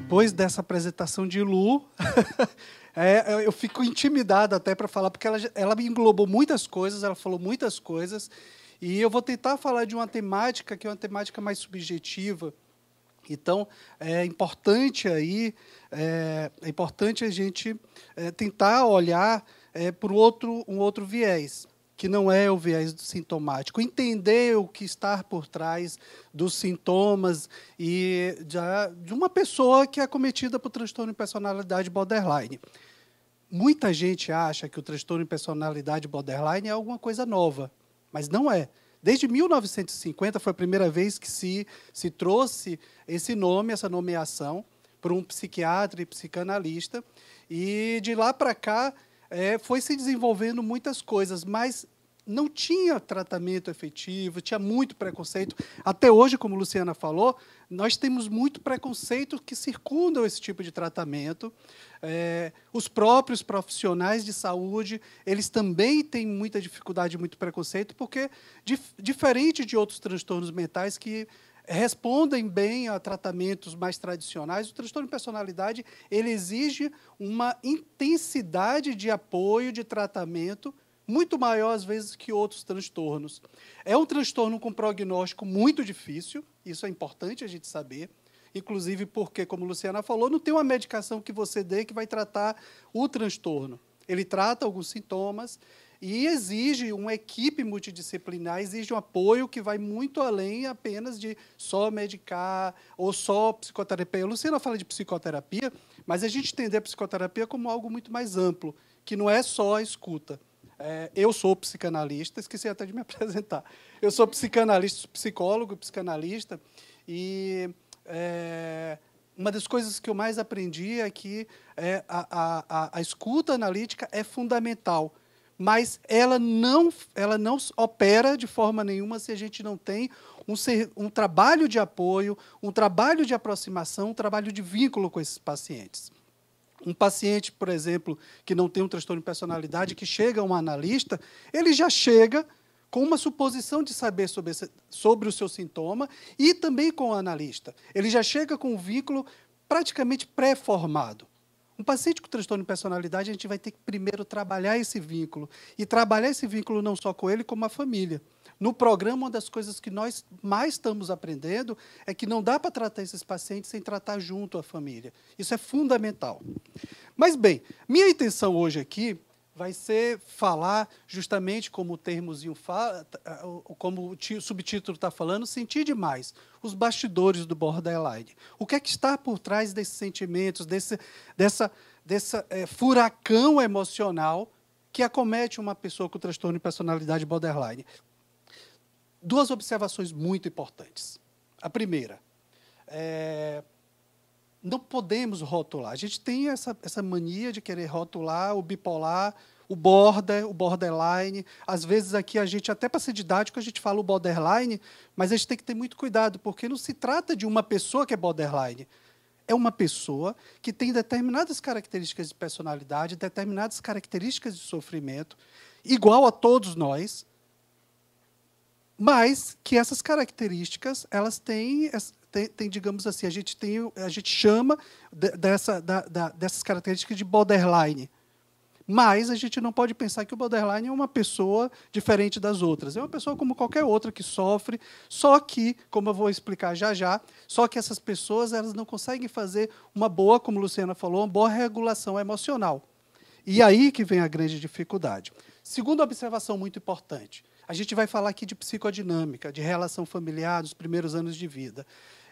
Depois dessa apresentação de Lu, eu fico intimidado até para falar, porque ela me englobou muitas coisas, ela falou muitas coisas, e eu vou tentar falar de uma temática que é uma temática mais subjetiva. Então, é importante a gente tentar olhar por um outro viés, que não é o viés do sintomático, entender o que está por trás dos sintomas e de uma pessoa que é acometida por transtorno de personalidade borderline. Muita gente acha que o transtorno de personalidade borderline é alguma coisa nova, mas não é. Desde 1950 foi a primeira vez que se trouxe esse nome, essa nomeação, por um psiquiatra e psicanalista, e de lá para cá foi se desenvolvendo muitas coisas, mas não tinha tratamento efetivo, tinha muito preconceito. Até hoje, como a Luciana falou, nós temos muito preconceito que circundam esse tipo de tratamento. Os próprios profissionais de saúde, eles também têm muita dificuldade, muito preconceito, porque, diferente de outros transtornos mentais que respondem bem a tratamentos mais tradicionais, o transtorno de personalidade ele exige uma intensidade de apoio, de tratamento, muito maior, às vezes, que outros transtornos. É um transtorno com prognóstico muito difícil, isso é importante a gente saber, inclusive porque, como a Luciana falou, não tem uma medicação que você dê que vai tratar o transtorno. Ele trata alguns sintomas e exige uma equipe multidisciplinar, exige um apoio que vai muito além apenas de só medicar ou só psicoterapia. A Luciana fala de psicoterapia, mas a gente entender a psicoterapia como algo muito mais amplo, que não é só a escuta. Eu sou psicanalista, esqueci até de me apresentar. Eu sou psicanalista, psicólogo, psicanalista, e uma das coisas que eu mais aprendi é que a escuta analítica é fundamental, mas ela não opera de forma nenhuma se a gente não tem um trabalho de apoio, um trabalho de aproximação, um trabalho de vínculo com esses pacientes. Um paciente, por exemplo, que não tem um transtorno de personalidade, que chega a um analista, ele já chega com uma suposição de saber sobre o seu sintoma e também com o analista. Ele já chega com um vínculo praticamente pré-formado. Um paciente com transtorno de personalidade, a gente vai ter que primeiro trabalhar esse vínculo. E trabalhar esse vínculo não só com ele, como a família. No programa, uma das coisas que nós mais estamos aprendendo é que não dá para tratar esses pacientes sem tratar junto a família. Isso é fundamental. Mas, bem, minha intenção hoje aqui vai ser falar, justamente como o termozinho fala, como o subtítulo está falando, sentir demais, os bastidores do borderline. O que é que está por trás desses sentimentos, desse furacão emocional que acomete uma pessoa com transtorno de personalidade borderline? Duas observações muito importantes. A primeira, não podemos rotular. A gente tem essa mania de querer rotular o bipolar, o borderline. Às vezes, aqui, a gente, até para ser didático, a gente fala o borderline, mas a gente tem que ter muito cuidado, porque não se trata de uma pessoa que é borderline. É uma pessoa que tem determinadas características de personalidade, determinadas características de sofrimento, igual a todos nós, mas que essas características, elas têm, digamos assim, a gente chama dessas características de borderline. Mas a gente não pode pensar que o borderline é uma pessoa diferente das outras. É uma pessoa como qualquer outra que sofre, só que, como eu vou explicar já, só que essas pessoas elas não conseguem fazer uma boa, como a Luciana falou, uma boa regulação emocional. E aí que vem a grande dificuldade. Segunda observação muito importante. A gente vai falar aqui de psicodinâmica, de relação familiar dos primeiros anos de vida.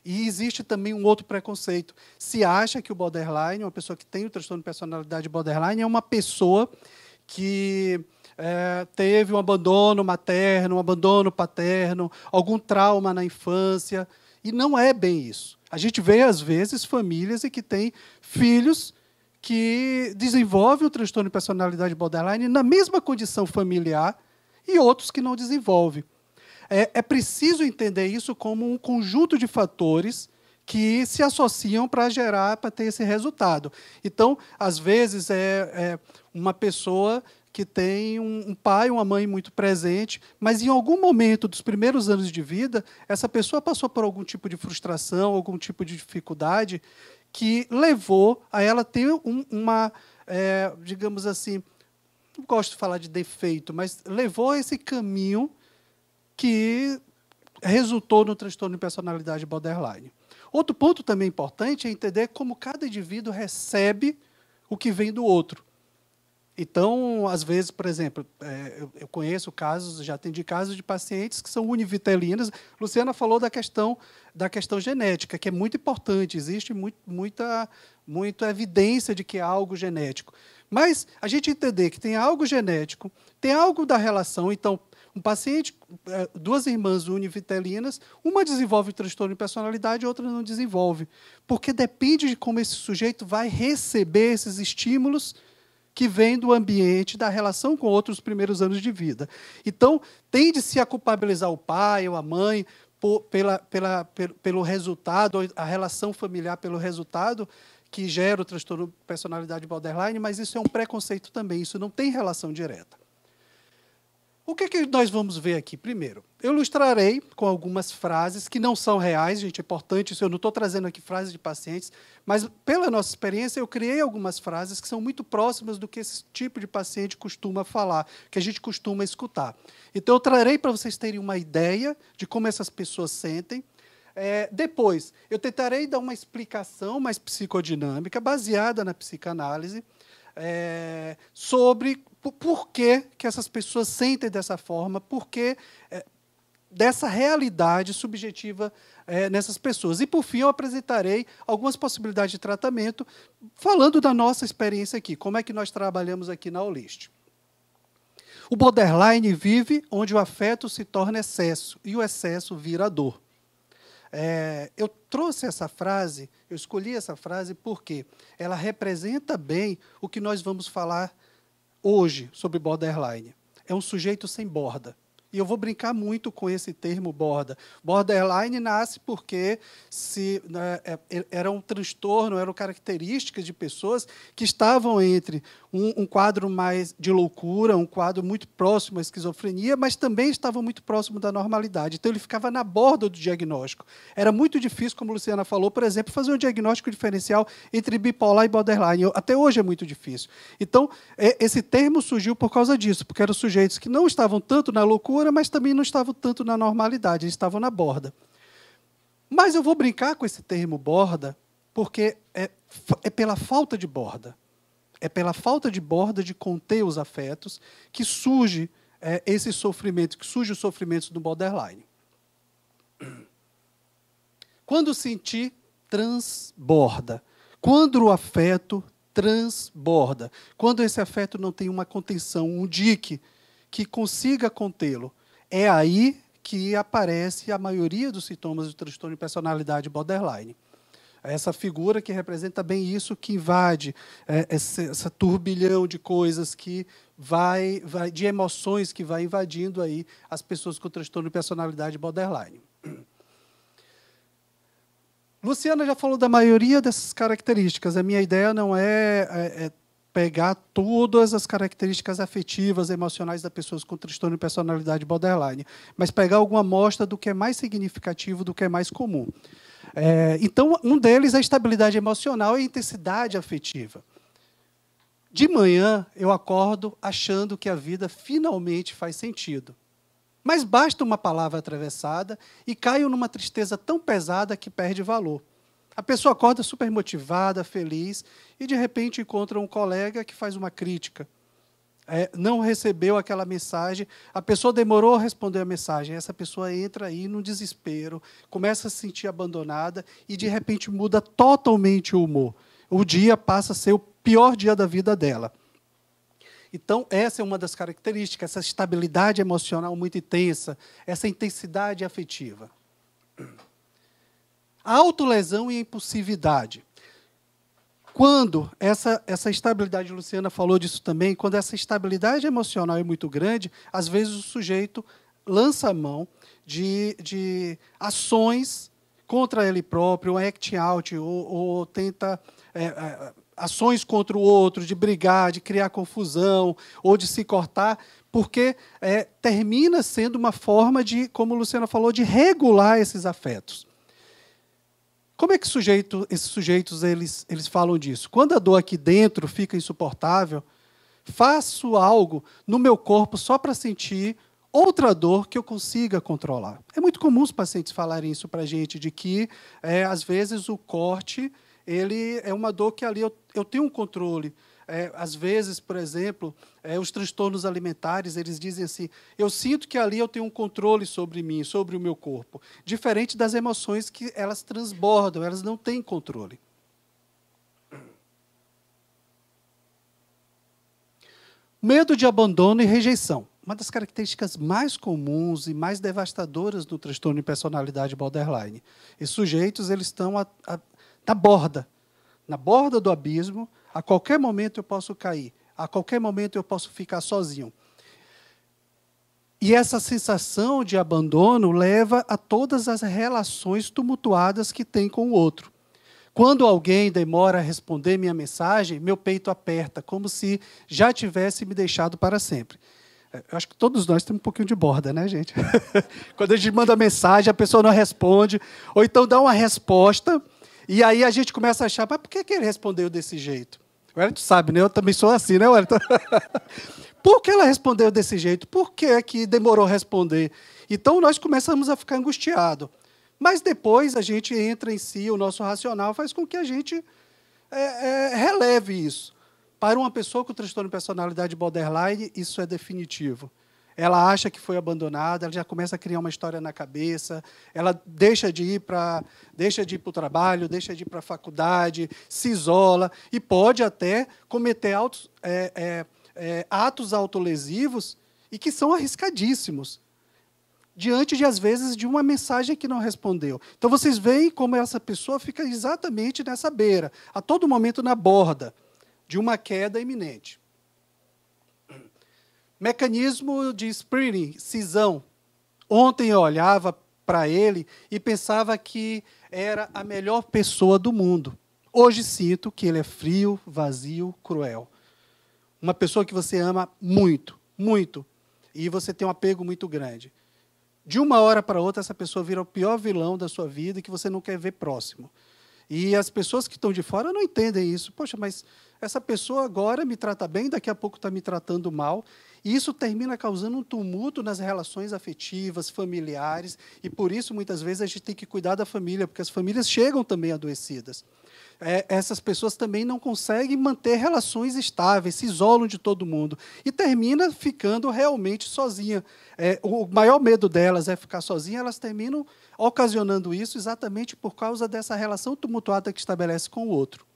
E existe também um outro preconceito. Se acha que o borderline, uma pessoa que tem o transtorno de personalidade borderline, é uma pessoa que teve um abandono materno, um abandono paterno, algum trauma na infância. E não é bem isso. A gente vê, às vezes, famílias em que têm filhos que desenvolvem o transtorno de personalidade borderline na mesma condição familiar e outros que não desenvolvem. É preciso entender isso como um conjunto de fatores que se associam para ter esse resultado. Então, às vezes, uma pessoa que tem um pai, uma mãe muito presente, mas em algum momento dos primeiros anos de vida, essa pessoa passou por algum tipo de frustração, algum tipo de dificuldade, que levou a ela ter digamos assim, não gosto de falar de defeito, mas levou a esse caminho que resultou no transtorno de personalidade borderline. Outro ponto também importante é entender como cada indivíduo recebe o que vem do outro. Então, às vezes, por exemplo, eu conheço casos, já atendi casos de pacientes que são univitelinas. Luciana falou da questão genética, que é muito importante. Existe muita evidência de que é algo genético. Mas a gente entender que tem algo genético, tem algo da relação. Então, um paciente, duas irmãs univitelinas, uma desenvolve transtorno de personalidade e outra não desenvolve. Porque depende de como esse sujeito vai receber esses estímulos que vem do ambiente, da relação com outros primeiros anos de vida. Então, tende-se a culpabilizar o pai ou a mãe pelo resultado, a relação familiar pelo resultado que gera o transtorno de personalidade borderline, mas isso é um preconceito também, isso não tem relação direta. O que nós vamos ver aqui? Primeiro, eu ilustrarei com algumas frases que não são reais, gente, é importante isso, eu não estou trazendo aqui frases de pacientes, mas, pela nossa experiência, eu criei algumas frases que são muito próximas do que esse tipo de paciente costuma falar, que a gente costuma escutar. Então, eu trarei para vocês terem uma ideia de como essas pessoas sentem. Depois, eu tentarei dar uma explicação mais psicodinâmica, baseada na psicanálise, sobre por que essas pessoas sentem dessa forma, por que dessa realidade subjetiva nessas pessoas. E, por fim, eu apresentarei algumas possibilidades de tratamento, falando da nossa experiência aqui, como é que nós trabalhamos aqui na Holist. O borderline vive onde o afeto se torna excesso, e o excesso vira dor. Eu trouxe essa frase, eu escolhi essa frase porque ela representa bem o que nós vamos falar hoje sobre borderline. É um sujeito sem borda. E eu vou brincar muito com esse termo borda. Borderline nasce porque era um transtorno, eram características de pessoas que estavam entre um quadro mais de loucura, um quadro muito próximo à esquizofrenia, mas também estava muito próximo da normalidade. Então, ele ficava na borda do diagnóstico. Era muito difícil, como a Luciana falou, por exemplo, fazer um diagnóstico diferencial entre bipolar e borderline. Até hoje é muito difícil. Então, esse termo surgiu por causa disso, porque eram sujeitos que não estavam tanto na loucura, mas também não estavam tanto na normalidade, eles estavam na borda. Mas eu vou brincar com esse termo borda, porque é pela falta de borda. É pela falta de borda de conter os afetos que surge esse sofrimento, que surge os sofrimentos do borderline. Quando sentir, transborda. Quando o afeto transborda. Quando esse afeto não tem uma contenção, um dique que consiga contê-lo, é aí que aparece a maioria dos sintomas do transtorno de personalidade borderline. Essa figura que representa bem isso, que invade essa turbilhão de coisas que de emoções que vai invadindo aí as pessoas com transtorno de personalidade borderline. Luciana já falou da maioria dessas características. A minha ideia não é pegar todas as características afetivas, emocionais das pessoas com transtorno de personalidade borderline, mas pegar alguma amostra do que é mais significativo, do que é mais comum. Então, um deles é a estabilidade emocional e a intensidade afetiva. De manhã, eu acordo achando que a vida finalmente faz sentido. Mas basta uma palavra atravessada e caio numa tristeza tão pesada que perde valor. A pessoa acorda super motivada, feliz, e, de repente, encontra um colega que faz uma crítica. Não recebeu aquela mensagem, a pessoa demorou a responder a mensagem, essa pessoa entra aí no desespero, começa a se sentir abandonada e, de repente, muda totalmente o humor. O dia passa a ser o pior dia da vida dela. Então, essa é uma das características, essa estabilidade emocional muito intensa, essa intensidade afetiva. A autolesão e a impulsividade. Quando essa estabilidade, a Luciana falou disso também, quando essa estabilidade emocional é muito grande, às vezes o sujeito lança a mão de ações contra ele próprio, um act out, ou tenta ações contra o outro, de brigar, de criar confusão, ou de se cortar, porque termina sendo uma forma de, como a Luciana falou, de regular esses afetos. Como é que esses sujeitos eles falam disso? Quando a dor aqui dentro fica insuportável, faço algo no meu corpo só para sentir outra dor que eu consiga controlar. É muito comum os pacientes falarem isso para a gente, de que, às vezes, o corte ele é uma dor que ali eu tenho um controle. Às vezes, por exemplo, os transtornos alimentares, eles dizem assim, eu sinto que ali eu tenho um controle sobre mim, sobre o meu corpo. Diferente das emoções que elas transbordam, elas não têm controle. Medo de abandono e rejeição. Uma das características mais comuns e mais devastadoras do transtorno de personalidade borderline. Esses sujeitos eles estão na borda do abismo. A qualquer momento eu posso cair, a qualquer momento eu posso ficar sozinho. E essa sensação de abandono leva a todas as relações tumultuadas que tem com o outro. Quando alguém demora a responder minha mensagem, meu peito aperta, como se já tivesse me deixado para sempre. Eu acho que todos nós temos um pouquinho de borda, né, gente? Quando a gente manda mensagem, a pessoa não responde, ou então dá uma resposta, e aí a gente começa a achar, mas por que ele respondeu desse jeito? O Wellington sabe, né? Eu também sou assim, né, Wellington? Por que ela respondeu desse jeito? Por que demorou a responder? Então, nós começamos a ficar angustiados. Mas depois a gente entra em si, o nosso racional faz com que a gente releve isso. Para uma pessoa com transtorno de personalidade borderline, isso é definitivo. Ela acha que foi abandonada, ela já começa a criar uma história na cabeça, ela deixa de ir para o trabalho, deixa de ir para a faculdade, se isola e pode até cometer atos autolesivos e que são arriscadíssimos, diante, às vezes, de uma mensagem que não respondeu. Então, vocês veem como essa pessoa fica exatamente nessa beira, a todo momento na borda de uma queda iminente. Mecanismo de spreading, cisão. Ontem eu olhava para ele e pensava que era a melhor pessoa do mundo. Hoje sinto que ele é frio, vazio, cruel. Uma pessoa que você ama muito, muito, e você tem um apego muito grande. De uma hora para outra, essa pessoa vira o pior vilão da sua vida e que você não quer ver próximo. E as pessoas que estão de fora não entendem isso. Poxa, mas essa pessoa agora me trata bem, daqui a pouco está me tratando mal. E isso termina causando um tumulto nas relações afetivas, familiares. E, por isso, muitas vezes, a gente tem que cuidar da família, porque as famílias chegam também adoecidas. Essas pessoas também não conseguem manter relações estáveis, se isolam de todo mundo. E termina ficando realmente sozinha. O maior medo delas é ficar sozinha, elas terminam ocasionando isso exatamente por causa dessa relação tumultuada que estabelece com o outro.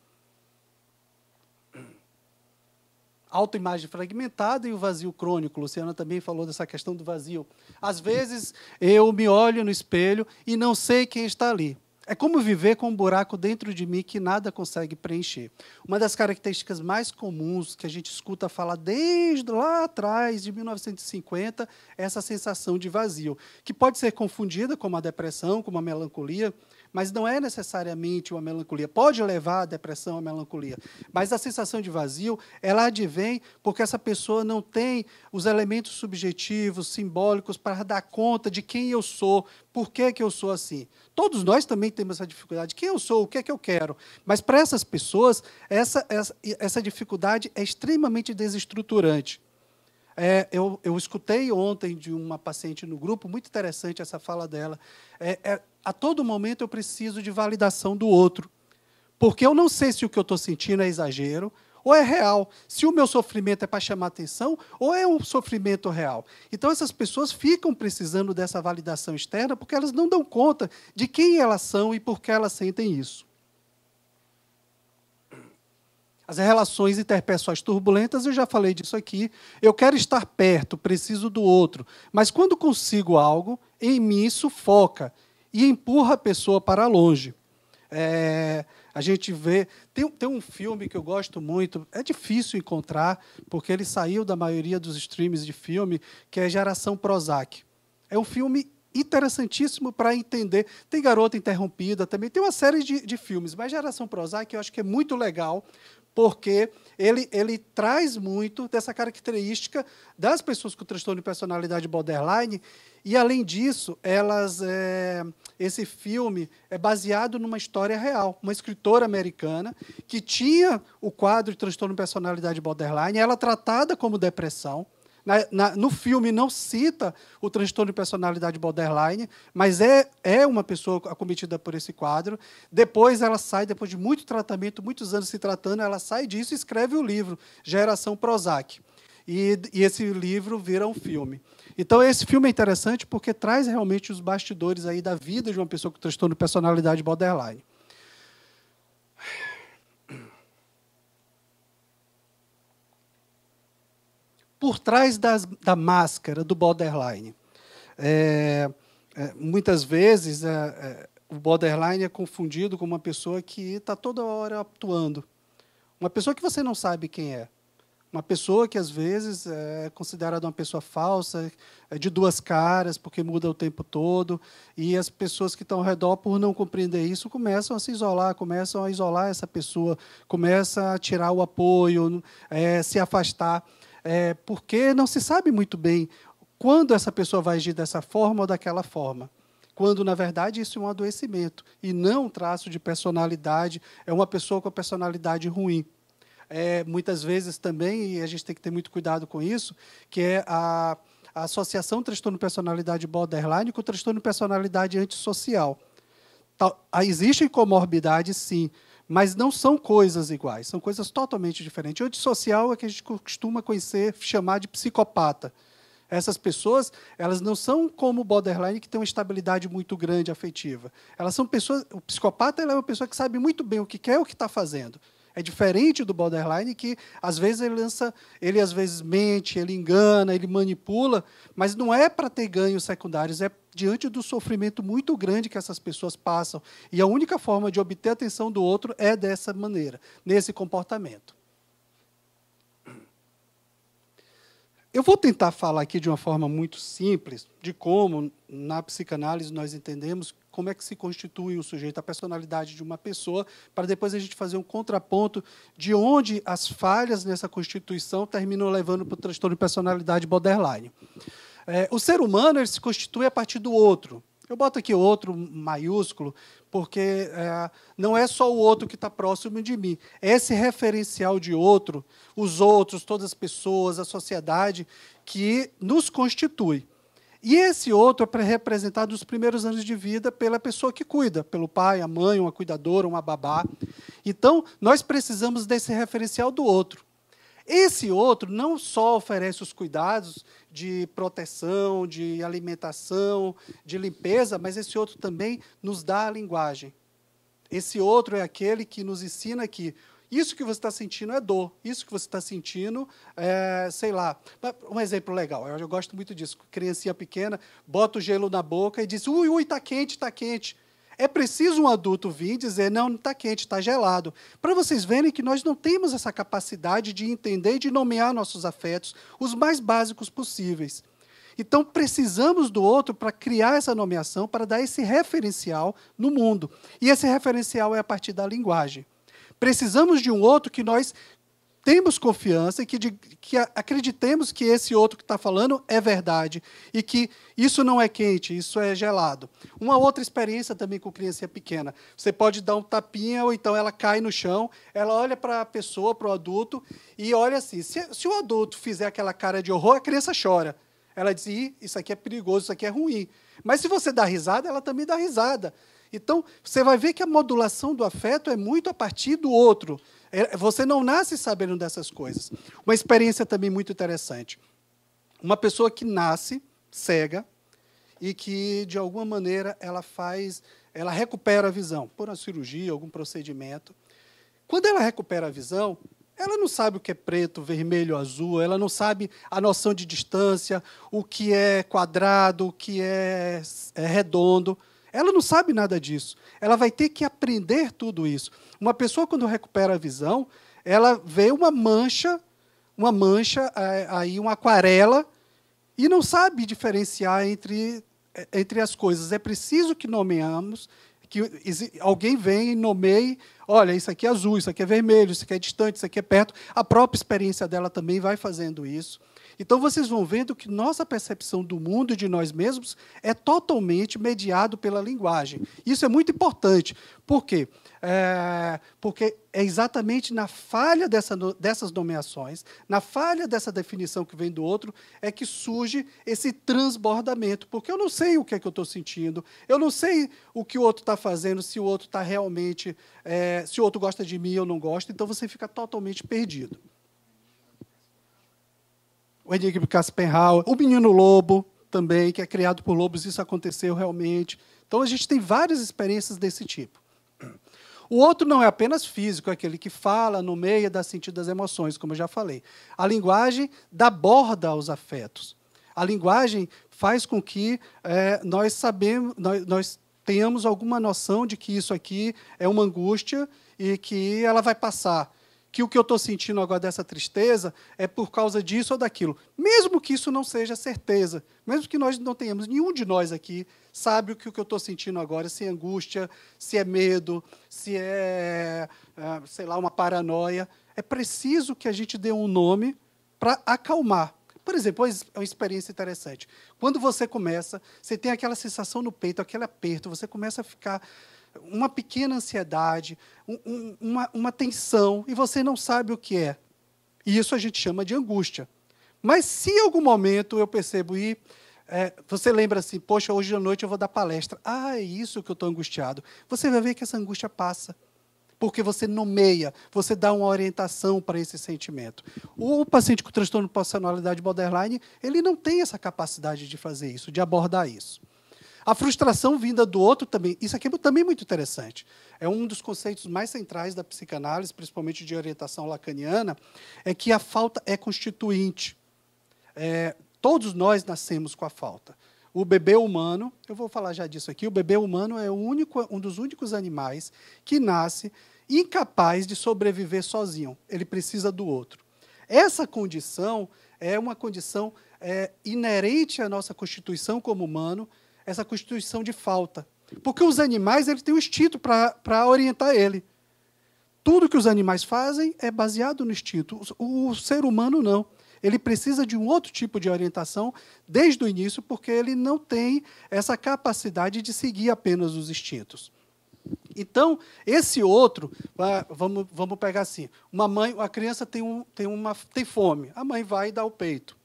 Autoimagem fragmentada e o vazio crônico. Luciana também falou dessa questão do vazio. Às vezes, eu me olho no espelho e não sei quem está ali. É como viver com um buraco dentro de mim que nada consegue preencher. Uma das características mais comuns que a gente escuta falar desde lá atrás, de 1950, é essa sensação de vazio, que pode ser confundida com uma depressão, com uma melancolia, mas não é necessariamente uma melancolia. Pode levar à depressão, à melancolia. Mas a sensação de vazio, ela advém porque essa pessoa não tem os elementos subjetivos, simbólicos, para dar conta de quem eu sou, por que eu sou assim. Todos nós também temos essa dificuldade. Quem eu sou, o que é que eu quero? Mas, para essas pessoas, essa dificuldade é extremamente desestruturante. Eu escutei ontem de uma paciente no grupo, muito interessante essa fala dela. A todo momento eu preciso de validação do outro, porque eu não sei se o que eu estou sentindo é exagero ou é real, se o meu sofrimento é para chamar atenção ou é um sofrimento real. Então, essas pessoas ficam precisando dessa validação externa porque elas não dão conta de quem elas são e por que elas sentem isso. As relações interpessoais turbulentas, eu já falei disso aqui. Eu quero estar perto, preciso do outro. Mas quando consigo algo, em mim sufoca e empurra a pessoa para longe. A gente vê... Tem um filme que eu gosto muito, é difícil encontrar, porque ele saiu da maioria dos streams de filme, que é Geração Prozac. É um filme interessantíssimo para entender. Tem Garota Interrompida também, tem uma série de filmes, mas Geração Prozac eu acho que é muito legal, porque ele traz muito dessa característica das pessoas com transtorno de personalidade borderline, e, além disso, esse filme é baseado numa história real. Uma escritora americana que tinha o quadro de transtorno de personalidade borderline, ela tratada como depressão. No filme não cita o transtorno de personalidade borderline, mas é uma pessoa acometida por esse quadro. Depois ela sai, depois de muito tratamento, muitos anos se tratando, ela sai disso e escreve o livro Geração Prozac. E esse livro vira um filme. Então, esse filme é interessante porque traz realmente os bastidores aí da vida de uma pessoa com transtorno de personalidade borderline. Por trás da máscara do borderline, muitas vezes o borderline é confundido com uma pessoa que está toda hora atuando. Uma pessoa que você não sabe quem é. Uma pessoa que, às vezes, é considerada uma pessoa falsa, de duas caras, porque muda o tempo todo, e as pessoas que estão ao redor, por não compreender isso, começam a se isolar, começam a isolar essa pessoa, começam a tirar o apoio, se afastar, porque não se sabe muito bem quando essa pessoa vai agir dessa forma ou daquela forma. Quando, na verdade, isso é um adoecimento, e não um traço de personalidade, é uma pessoa com a personalidade ruim. Muitas vezes também, e a gente tem que ter muito cuidado com isso, que é a associação transtorno de personalidade borderline com transtorno de personalidade antissocial. Existem comorbidades, sim, mas não são coisas iguais, são coisas totalmente diferentes. O antissocial é que a gente costuma conhecer, chamar de psicopata. Essas pessoas, elas não são como o borderline, que tem uma estabilidade muito grande afetiva. Elas são pessoas. O psicopata é uma pessoa que sabe muito bem o que quer e o que está fazendo. É diferente do borderline, que às vezes ele às vezes mente, ele engana, ele manipula, mas não é para ter ganhos secundários, é diante do sofrimento muito grande que essas pessoas passam. E a única forma de obter a atenção do outro é dessa maneira, nesse comportamento. Eu vou tentar falar aqui de uma forma muito simples de como, na psicanálise, nós entendemos como é que se constitui o sujeito, a personalidade de uma pessoa, para depois a gente fazer um contraponto de onde as falhas nessa constituição terminam levando para o transtorno de personalidade borderline. O ser humano ele se constitui a partir do outro. Eu boto aqui outro maiúsculo, porque não é só o outro que está próximo de mim. É esse referencial de outro, os outros, todas as pessoas, a sociedade, que nos constitui. E esse outro é representado nos primeiros anos de vida pela pessoa que cuida, pelo pai, a mãe, uma cuidadora, uma babá. Então, nós precisamos desse referencial do outro. Esse outro não só oferece os cuidados de proteção, de alimentação, de limpeza, mas esse outro também nos dá a linguagem. Esse outro é aquele que nos ensina que isso que você está sentindo é dor, isso que você está sentindo sei lá. Um exemplo legal, eu gosto muito disso. Criancinha pequena, bota o gelo na boca e diz, ui, está quente, está quente. É preciso um adulto vir dizer, não está quente, está gelado. Para vocês verem que nós não temos essa capacidade de entender e de nomear nossos afetos, os mais básicos possíveis. Então, precisamos do outro para criar essa nomeação, para dar esse referencial no mundo. E esse referencial é a partir da linguagem. Precisamos de um outro que nós temos confiança e que acreditemos que esse outro que está falando é verdade e que isso não é quente, isso é gelado. Uma outra experiência também com criança pequena. Você pode dar um tapinha ou então ela cai no chão, ela olha para a pessoa, para o adulto, e olha assim, se o adulto fizer aquela cara de horror, a criança chora. Ela diz, isso aqui é perigoso, isso aqui é ruim. Mas se você dá risada, ela também dá risada. Então, você vai ver que a modulação do afeto é muito a partir do outro. Você não nasce sabendo dessas coisas. Uma experiência também muito interessante. Uma pessoa que nasce cega e que, de alguma maneira, ela recupera a visão, por uma cirurgia, algum procedimento. Quando ela recupera a visão, ela não sabe o que é preto, vermelho, azul, ela não sabe a noção de distância, o que é quadrado, o que é redondo. Ela não sabe nada disso. Ela vai ter que aprender tudo isso. Uma pessoa, quando recupera a visão, ela vê uma mancha, aí uma aquarela, e não sabe diferenciar entre as coisas. É preciso que nomeamos, que alguém vem e nomeie, olha, isso aqui é azul, isso aqui é vermelho, isso aqui é distante, isso aqui é perto. A própria experiência dela também vai fazendo isso. Então, vocês vão vendo que nossa percepção do mundo e de nós mesmos é totalmente mediado pela linguagem. Isso é muito importante. Por quê? Porque é exatamente na falha dessas nomeações, na falha dessa definição que vem do outro, é que surge esse transbordamento. Porque eu não sei o que é que eu estou sentindo, eu não sei o que o outro está fazendo, se o outro está realmente... se o outro gosta de mim ou não gosta, então você fica totalmente perdido. O Enigma Caspenhauer, o Menino Lobo também, que é criado por lobos, isso aconteceu realmente. Então, a gente tem várias experiências desse tipo. O outro não é apenas físico, é aquele que fala, nomeia, dá sentido às emoções, como eu já falei. A linguagem dá borda aos afetos. A linguagem faz com que nós tenhamos alguma noção de que isso aqui é uma angústia e que ela vai passar. Que o que eu estou sentindo agora dessa tristeza é por causa disso ou daquilo. Mesmo que isso não seja certeza, mesmo que nós não tenhamos, nenhum de nós aqui sabe o que eu estou sentindo agora, se é angústia, se é medo, se é, sei lá, uma paranoia. É preciso que a gente dê um nome para acalmar. Por exemplo, é uma experiência interessante. Quando você começa, você tem aquela sensação no peito, aquele aperto, você começa a ficar... uma pequena ansiedade, uma tensão, e você não sabe o que é. E isso a gente chama de angústia. Mas se em algum momento eu percebo, você lembra assim, poxa, hoje à noite eu vou dar palestra. É isso que eu estou angustiado. Você vai ver que essa angústia passa. Porque você nomeia, você dá uma orientação para esse sentimento. O paciente com transtorno de personalidade borderline, ele não tem essa capacidade de fazer isso, de abordar isso. A frustração vinda do outro também, isso aqui é também muito interessante. É um dos conceitos mais centrais da psicanálise, principalmente de orientação lacaniana, é que a falta é constituinte. Todos nós nascemos com a falta. O bebê humano, eu vou falar já disso aqui, o bebê humano é um dos únicos animais que nasce incapaz de sobreviver sozinho. Ele precisa do outro. Essa condição é uma condição inerente à nossa constituição como humano, essa constituição de falta. Porque os animais têm um instinto para orientar ele. Tudo que os animais fazem é baseado no instinto. O ser humano não. Ele precisa de um outro tipo de orientação desde o início, porque ele não tem essa capacidade de seguir apenas os instintos. Então, esse outro, vamos pegar assim, a criança tem fome, a mãe vai dar o peito.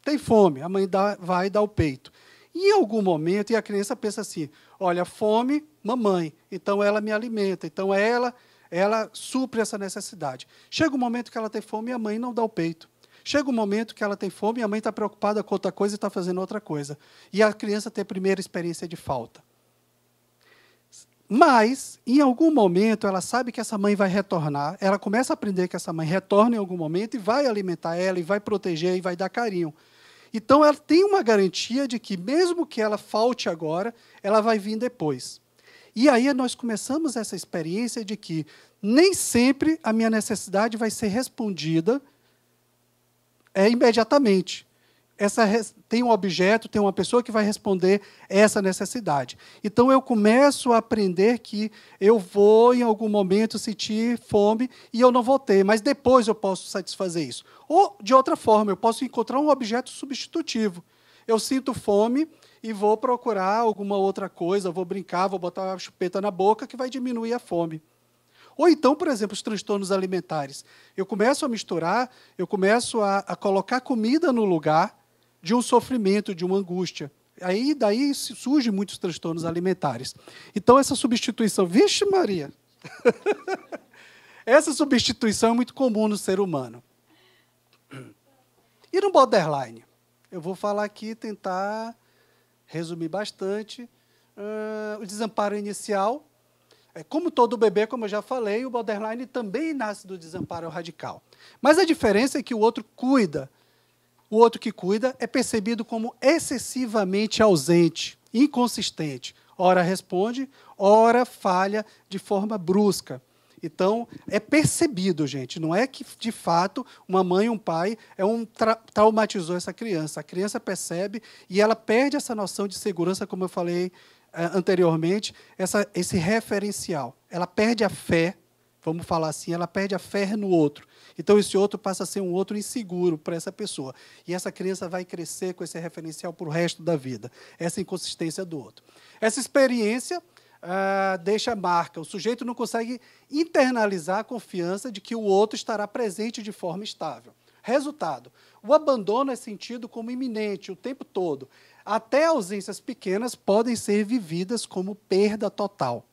Tem fome, a mãe vai dar o peito. E, em algum momento, a criança pensa assim, olha, fome, mamãe, então ela me alimenta, então ela supre essa necessidade. Chega um momento que ela tem fome e a mãe não dá o peito. Chega um momento que ela tem fome e a mãe está preocupada com outra coisa e está fazendo outra coisa. E a criança tem a primeira experiência de falta. Mas, em algum momento, ela sabe que essa mãe vai retornar, ela começa a aprender que essa mãe retorna em algum momento e vai alimentar ela, e vai proteger, e vai dar carinho. Então, ela tem uma garantia de que, mesmo que ela falte agora, ela vai vir depois. E aí nós começamos essa experiência de que nem sempre a minha necessidade vai ser respondida imediatamente. Tem um objeto, tem uma pessoa que vai responder essa necessidade. Então, eu começo a aprender que eu vou, em algum momento, sentir fome e eu não vou ter, mas depois eu posso satisfazer isso. Ou, de outra forma, eu posso encontrar um objeto substitutivo. Eu sinto fome e vou procurar alguma outra coisa, vou brincar, vou botar uma chupeta na boca que vai diminuir a fome. Ou então, por exemplo, os transtornos alimentares. Eu começo a misturar, eu começo a colocar comida no lugar de um sofrimento, de uma angústia. Daí surgem muitos transtornos alimentares. Então, essa substituição... Vixe, Maria! Essa substituição é muito comum no ser humano. E no borderline? Eu vou falar aqui, tentar resumir bastante. O desamparo inicial. Como todo bebê, como eu já falei, o borderline também nasce do desamparo radical. Mas a diferença é que o outro cuida. O outro que cuida é percebido como excessivamente ausente, inconsistente. Ora responde, ora falha de forma brusca. Então, é percebido, gente. Não é que, de fato, uma mãe e um pai traumatizou essa criança. A criança percebe e ela perde essa noção de segurança, como eu falei anteriormente, esse referencial. Ela perde a fé, vamos falar assim, ela perde a fé no outro. Então, esse outro passa a ser um outro inseguro para essa pessoa. E essa criança vai crescer com esse referencial para o resto da vida. Essa inconsistência do outro. Essa experiência deixa marca. O sujeito não consegue internalizar a confiança de que o outro estará presente de forma estável. Resultado, o abandono é sentido como iminente o tempo todo. Até ausências pequenas podem ser vividas como perda total.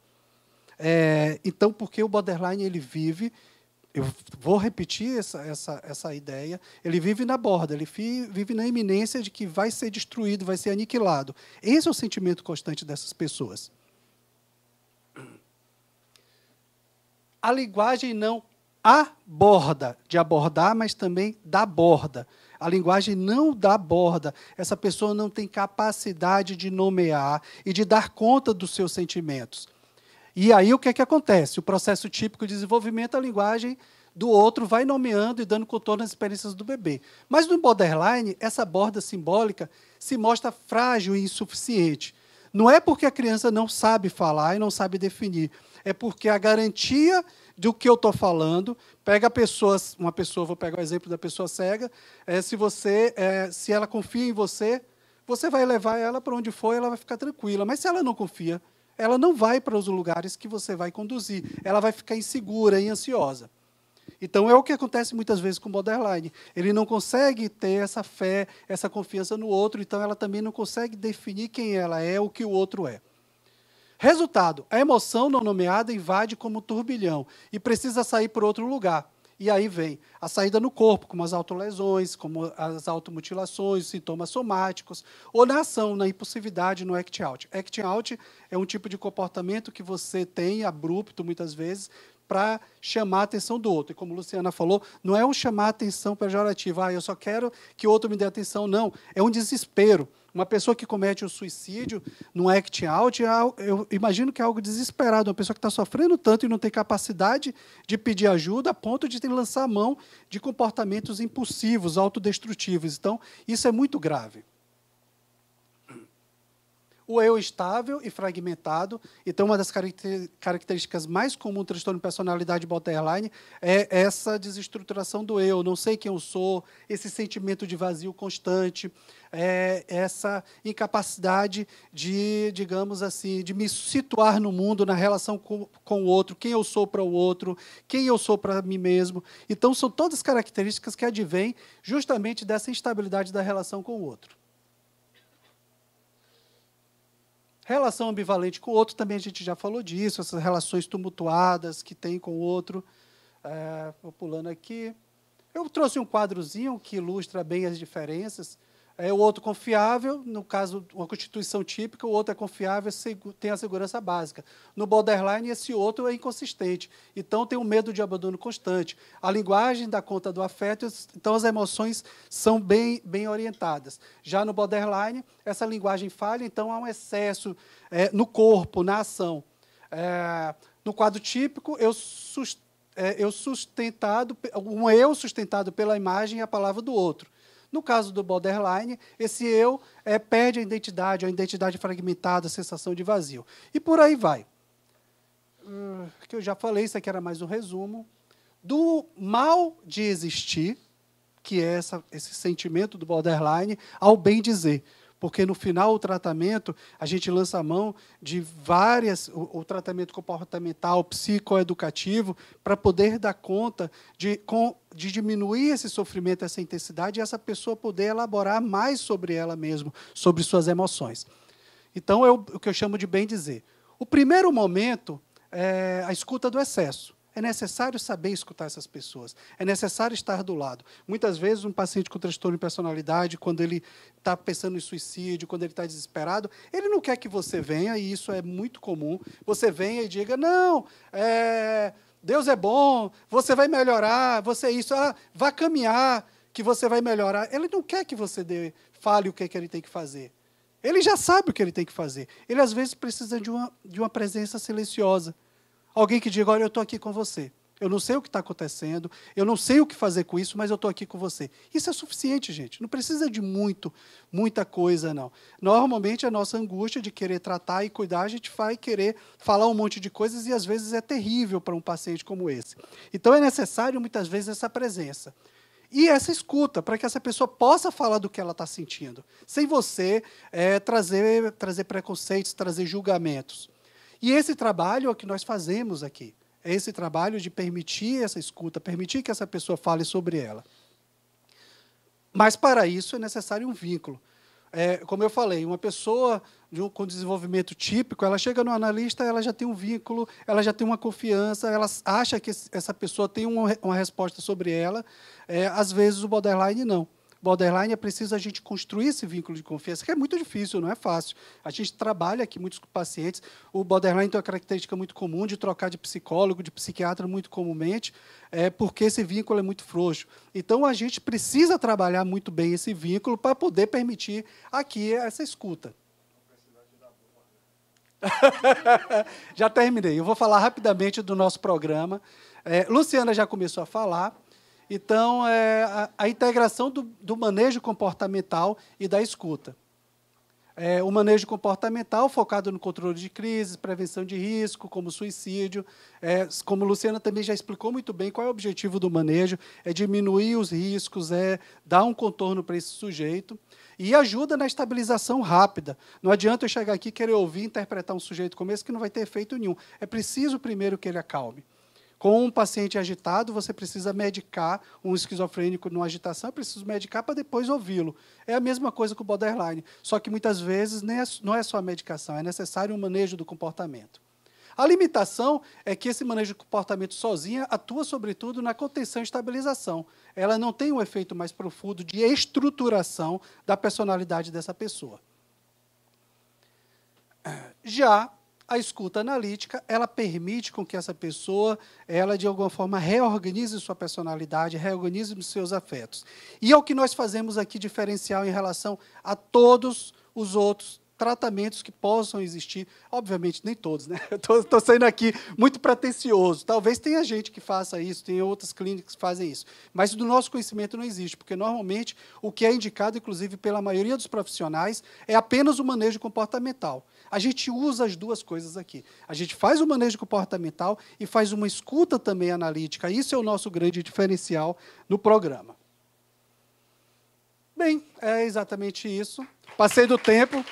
Então, porque o borderline ele vive, eu vou repetir essa ideia, ele vive na borda, ele vive na iminência de que vai ser destruído, vai ser aniquilado. Esse é o sentimento constante dessas pessoas. A linguagem não aborda, de abordar, mas também dá borda. A linguagem não dá borda. Essa pessoa não tem capacidade de nomear e de dar conta dos seus sentimentos. E aí o que é que acontece? O processo típico de desenvolvimento, a linguagem do outro vai nomeando e dando contorno às experiências do bebê. Mas no borderline, essa borda simbólica se mostra frágil e insuficiente. Não é porque a criança não sabe falar e não sabe definir, é porque a garantia do que eu estou falando, pega uma pessoa, vou pegar o exemplo da pessoa cega, se ela confia em você, você vai levar ela para onde for, ela vai ficar tranquila. Mas se ela não confia, ela não vai para os lugares que você vai conduzir, ela vai ficar insegura e ansiosa. Então, é o que acontece muitas vezes com o borderline. Ele não consegue ter essa fé, essa confiança no outro, então ela também não consegue definir quem ela é, o que o outro é. Resultado, a emoção não nomeada invade como um turbilhão e precisa sair por outro lugar. E aí vem a saída no corpo, como as autolesões, como as automutilações, sintomas somáticos, ou na ação, na impulsividade, no act out. Act out é um tipo de comportamento que você tem, abrupto, muitas vezes, para chamar a atenção do outro. E como a Luciana falou, não é um chamar a atenção pejorativo, eu só quero que o outro me dê atenção, não. É um desespero. Uma pessoa que comete um suicídio no act out, eu imagino que é algo desesperado, uma pessoa que está sofrendo tanto e não tem capacidade de pedir ajuda a ponto de ter que lançar a mão de comportamentos impulsivos, autodestrutivos. Então, isso é muito grave. O eu estável e fragmentado. Então, uma das características mais comuns do transtorno de personalidade borderline é essa desestruturação do eu. Não sei quem eu sou, esse sentimento de vazio constante, essa incapacidade de, digamos assim, de me situar no mundo, na relação com o outro, quem eu sou para o outro, quem eu sou para mim mesmo. Então, são todas características que advêm justamente dessa instabilidade da relação com o outro. Relação ambivalente com o outro, também a gente já falou disso, essas relações tumultuadas que tem com o outro. Vou pulando aqui. Eu trouxe um quadrozinho que ilustra bem as diferenças. O outro confiável, no caso, uma constituição típica, o outro é confiável, tem a segurança básica. No borderline, esse outro é inconsistente. Então, tem um medo de abandono constante. A linguagem dá conta do afeto, então as emoções são bem orientadas. Já no borderline, essa linguagem falha, então há um excesso no corpo, na ação. No quadro típico, um eu sustentado pela imagem e a palavra do outro. No caso do borderline, esse eu perde a identidade fragmentada, a sensação de vazio. E por aí vai. Que eu já falei, isso aqui era mais um resumo. Do mal de existir, que é esse sentimento do borderline, ao bem dizer. Porque, no final, o tratamento, a gente lança a mão de o tratamento comportamental, psicoeducativo, para poder dar conta de diminuir esse sofrimento, essa intensidade, e essa pessoa poder elaborar mais sobre ela mesma, sobre suas emoções. Então, é o que eu chamo de bem dizer. O primeiro momento é a escuta do excesso. É necessário saber escutar essas pessoas. É necessário estar do lado. Muitas vezes, um paciente com transtorno de personalidade, quando ele está pensando em suicídio, quando ele está desesperado, ele não quer que você venha, e isso é muito comum, você venha e diga, não, Deus é bom, você vai melhorar, você é isso, vá caminhar, que você vai melhorar. Ele não quer que você fale o que ele tem que fazer. Ele já sabe o que ele tem que fazer. Ele, às vezes, precisa de uma presença silenciosa. Alguém que diga, olha, eu estou aqui com você. eu não sei o que está acontecendo, eu não sei o que fazer com isso, mas eu estou aqui com você. Isso é suficiente, gente. Não precisa de muita coisa, não. Normalmente, a nossa angústia de querer tratar e cuidar, a gente vai querer falar um monte de coisas e, às vezes, é terrível para um paciente como esse. Então, é necessário, muitas vezes, essa presença. E essa escuta, para que essa pessoa possa falar do que ela está sentindo, sem você trazer preconceitos, trazer julgamentos. E esse trabalho é o que nós fazemos aqui. É esse trabalho de permitir essa escuta, permitir que essa pessoa fale sobre ela. Mas, para isso, é necessário um vínculo. Como eu falei, uma pessoa com desenvolvimento típico, ela chega no analista, ela já tem um vínculo, ela já tem uma confiança, ela acha que essa pessoa tem uma resposta sobre ela. Às vezes, o borderline não. Borderline é preciso a gente construir esse vínculo de confiança, que é muito difícil, não é fácil. A gente trabalha aqui muitos pacientes. O borderline tem uma característica muito comum de trocar de psicólogo, de psiquiatra muito comumente, porque esse vínculo é muito frouxo. Então, a gente precisa trabalhar muito bem esse vínculo para poder permitir aqui essa escuta. Já terminei. Eu vou falar rapidamente do nosso programa. Luciana já começou a falar. Então, a integração do manejo comportamental e da escuta. O manejo comportamental focado no controle de crises, prevenção de risco, como suicídio. Como a Luciana também já explicou muito bem qual é o objetivo do manejo, é diminuir os riscos, dar um contorno para esse sujeito. E ajuda na estabilização rápida. Não adianta eu chegar aqui e querer ouvir e interpretar um sujeito como esse que não vai ter efeito nenhum. É preciso primeiro que ele acalme. Com um paciente agitado, você precisa medicar um esquizofrênico numa agitação, é preciso medicar para depois ouvi-lo. É a mesma coisa com o borderline, só que muitas vezes não é só a medicação, é necessário um manejo do comportamento. A limitação é que esse manejo do comportamento sozinha atua, sobretudo, na contenção e estabilização. Ela não tem um efeito mais profundo de estruturação da personalidade dessa pessoa. Já a escuta analítica, ela permite com que essa pessoa, ela, de alguma forma, reorganize sua personalidade, reorganize os seus afetos. E é o que nós fazemos aqui diferencial em relação a todos os outros tratamentos que possam existir. Obviamente, nem todos, né? Eu estou sendo aqui muito pretencioso. Talvez tenha gente que faça isso, tenha outras clínicas que fazem isso. Mas, do nosso conhecimento, não existe, porque, normalmente, o que é indicado, inclusive, pela maioria dos profissionais, é apenas o manejo comportamental. A gente usa as duas coisas aqui. A gente faz o manejo comportamental e faz uma escuta também analítica. Isso é o nosso grande diferencial no programa. Bem, é exatamente isso. Passei do tempo.